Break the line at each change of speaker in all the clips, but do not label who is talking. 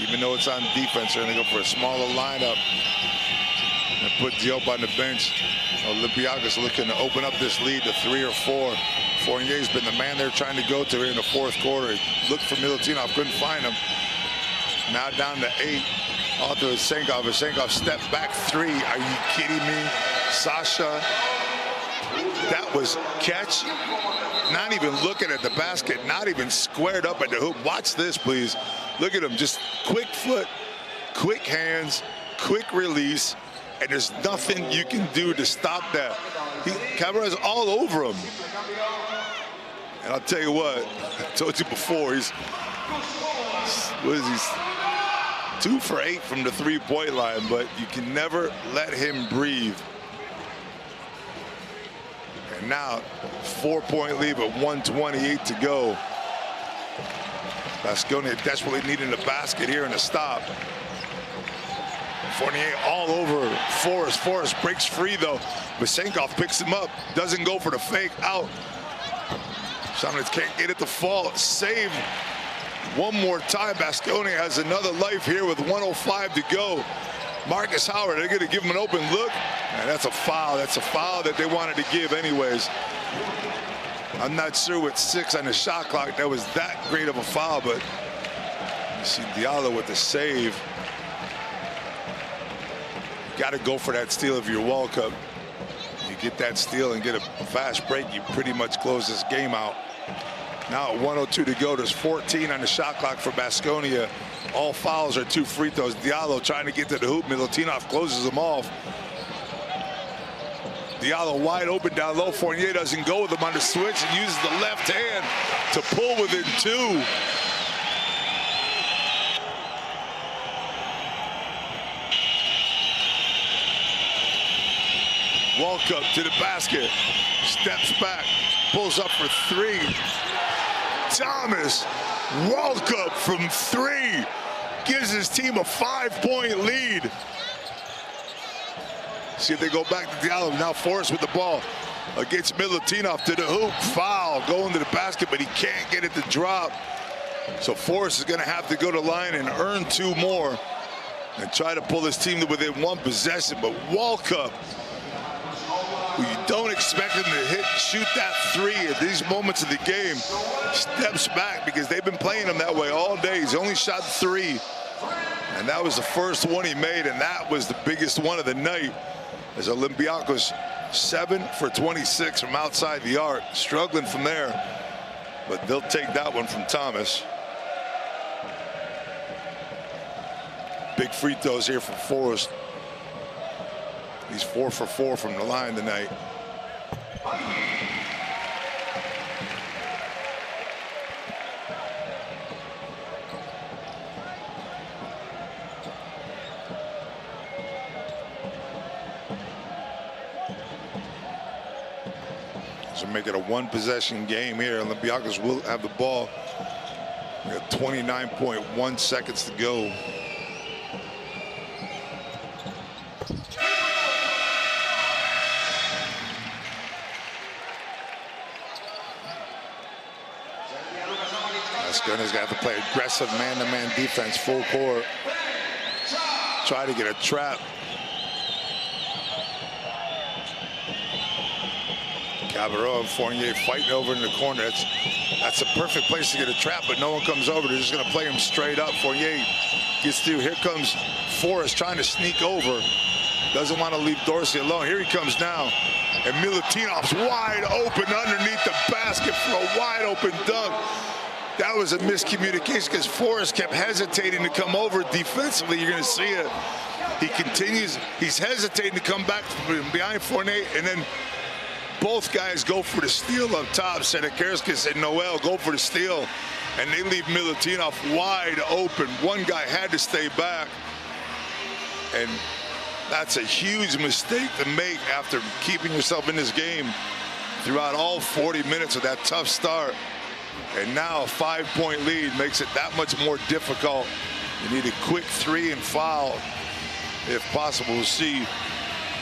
even though it's on defense. They're going to go for a smaller lineup and put Diop on the bench. Olympiacos looking to open up this lead to 3 or 4. Fournier's been the man they're trying to go to here in the fourth quarter. He looked for Milutinov, couldn't find him. Now down to 8. Off to Vezenkov. Vezenkov step back 3. Are you kidding me? Sasha. That was catch. Not even looking at the basket. Not even squared up at the hoop. Watch this, please. Look at him. Just quick foot, quick hands, quick release. And there's nothing you can do to stop that. Cabrera's all over him. And I'll tell you what, I told you before, he's, what is he, 2 for 8 from the three-point line, but you can never let him breathe. And now, 4-point lead with 1:28 to go. Baskonia desperately needing a basket here and a stop. Fournier all over Forrest. Forrest breaks free, though. Vezenkov picks him up, doesn't go for the fake, out. Samnitz can't get it to fall. Save one more time. Baskonia has another life here with 1:05 to go. Marcus Howard, they're going to give him an open look. And that's a foul. That's a foul that they wanted to give anyways. I'm not sure with 6 on the shot clock that was that great of a foul, but you see Diallo with the save. Got to go for that steal if you're Walkup. You get that steal and get a fast break, you pretty much close this game out. Now at 1:02 to go, there's 14 on the shot clock for Baskonia. All fouls are 2 free throws. Diallo trying to get to the hoop. Milutinov closes them off. Diallo wide open down low. Fournier doesn't go with him on the switch and uses the left hand to pull within 2. Walkup to the basket, steps back, pulls up for 3. Thomas Walkup from 3 gives his team a 5-point lead. See if they go back to Diallo. Now Forrest with the ball against Milutinov to the hoop. Foul going to the basket, but he can't get it to drop. So Forrest is going to have to go to line and earn 2 more and try to pull his team to within 1 possession. But Walkup, who you don't expect him to shoot that 3 at these moments of the game, steps back because they've been playing him that way all day. He's only shot 3, and that was the first one he made, and that was the biggest one of the night. As Olympiacos 7 for 26 from outside the arc, struggling from there, but they'll take that one from Thomas. Big free throws here for Forrest. He's 4 for 4 from the line tonight. So make it a 1-possession game here. Olympiacos will have the ball. We got 29.1 seconds to go. Baskonia's got to play aggressive man-to-man defense, full court. Try to get a trap. Cabarro and Fournier fighting over in the corner. That's a perfect place to get a trap, but no one comes over. They're just going to play him straight up. Fournier gets through. Here comes Forrest trying to sneak over. Doesn't want to leave Dorsey alone. Here he comes now. And Milutinov's wide open underneath the basket for a wide open dunk. That was a miscommunication because Forrest kept hesitating to come over defensively. You're going to see it. He continues. He's hesitating to come back from behind Fournier, and then both guys go for the steal up top. Sedekerskis and Noel go for the steal, and they leave Milutinov wide open. One guy had to stay back, and that's a huge mistake to make after keeping yourself in this game throughout all 40 minutes of that tough start. And now a 5-point lead makes it that much more difficult. You need a quick 3 and foul, if possible. We'll see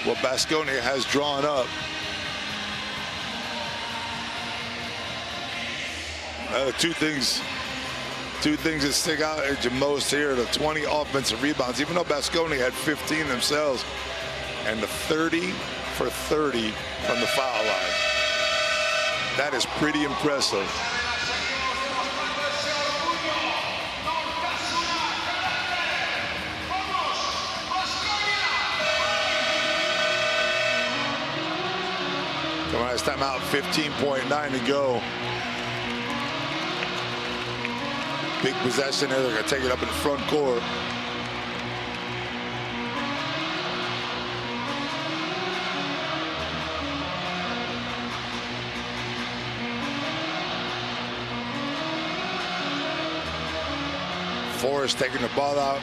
what Baskonia has drawn up. Two things Two things that stick out the most here, the 20 offensive rebounds, even though Baskonia had 15 themselves, and the 30 for 30 from the foul line. That is pretty impressive. Come on, it's time out, 15.9 to go. Big possession there, they're gonna take it up in the front court. Forrest taking the ball out.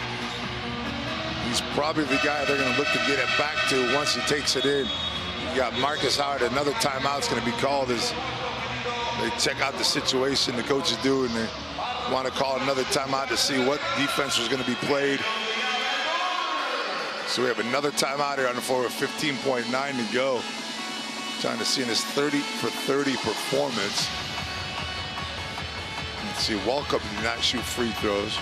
He's probably the guy they're gonna look to get it back to once he takes it in. You got Marcus Howard, another timeout's gonna be called as they check out the situation the coach is doing. They want to call another timeout to see what defense was going to be played. So we have another timeout here on the floor with 15.9 to go. Trying to see in his 30 for 30 performance. Let's see, Walkup did not shoot free throws.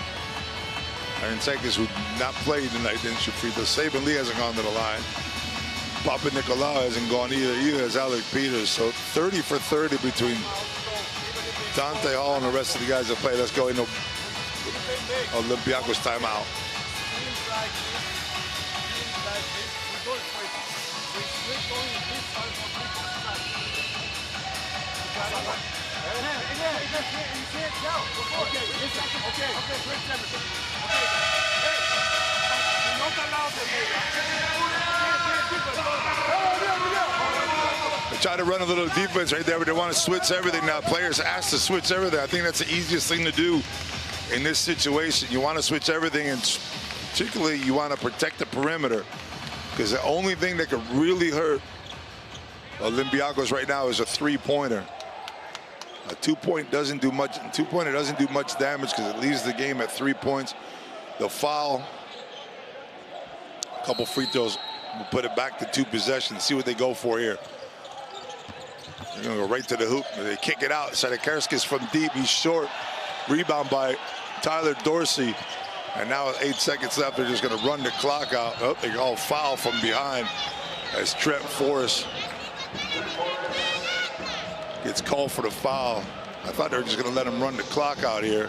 Aaron Tekis, who not played tonight, didn't shoot free throws. Saban Lee hasn't gone to the line. Papa Nicolau hasn't gone either has Alec Peters. So 30 for 30 between Dante Hall and the rest of the guys that play. Let's go into Olympiacos timeout. They try to run a little defense right there, but they want to switch everything now. Players asked to switch everything. I think that's the easiest thing to do in this situation. You want to switch everything, and particularly you want to protect the perimeter, because the only thing that could really hurt Olympiacos right now is a three-pointer. A two-point doesn't do much. Two-pointer doesn't do much damage because it leaves the game at 3 points. The foul, a couple free throws, will put it back to 2 possessions. See what they go for here. They're going to go right to the hoop. They kick it out. Sadekarskas from deep. He's short. Rebound by Tyler Dorsey. And now with 8 seconds left, they're just going to run the clock out. Oh, they all foul from behind as Trent Forrest gets called for the foul. I thought they were just going to let him run the clock out here.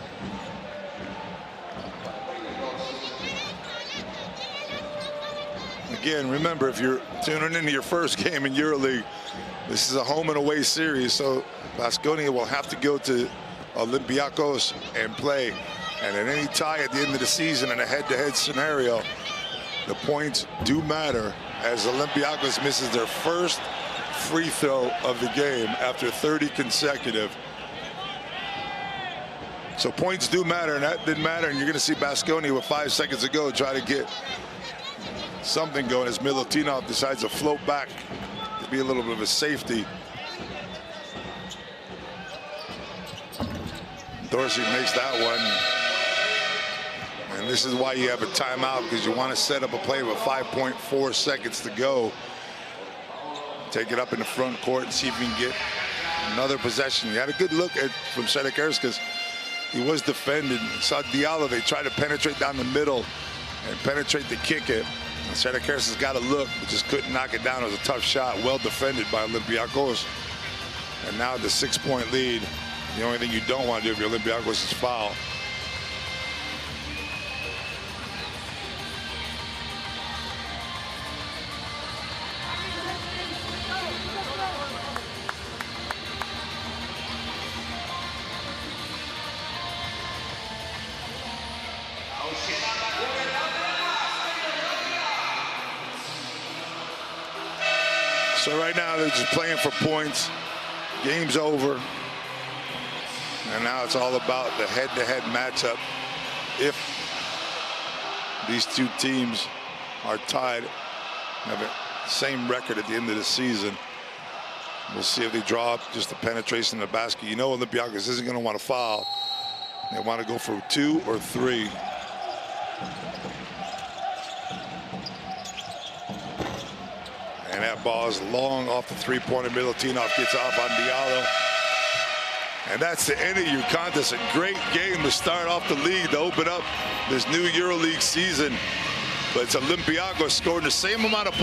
Again, remember, if you're tuning into your first game in EuroLeague, this is a home and away series, so Baskonia will have to go to Olympiacos and play. And at any tie at the end of the season in a head-to-head scenario, the points do matter as Olympiacos misses their first free throw of the game after 30 consecutive. So points do matter, and that didn't matter. And you're going to see Baskonia with 5 seconds to go try to get something going as Milutinov decides to float back to be a little bit of a safety. Dorsey makes that one. And this is why you have a timeout, because you want to set up a play with 5.4 seconds to go. Take it up in the front court and see if you can get another possession. You had a good look at from Sadekarskas. He was defended. Saw Diallo, they tried to penetrate down the middle and penetrate the kick it. Sadekarskas got a look, but just couldn't knock it down. It was a tough shot, well defended by Olympiacos. And now the 6-point lead. The only thing you don't want to do if you're Olympiacos is foul. So right now they're just playing for points. Game's over. And now it's all about the head-to-head matchup. If these two teams are tied, have the same record at the end of the season, we'll see if they draw up just the penetration in the basket. You know Olympiacos isn't going to want to foul. They want to go for 2 or 3. And that ball is long off the three-pointer. Milutinov gets off on Diallo. And that's the end of your contest. A great game to start off the league, to open up this new Euroleague season. But it's Olympiacos scoring the same amount of points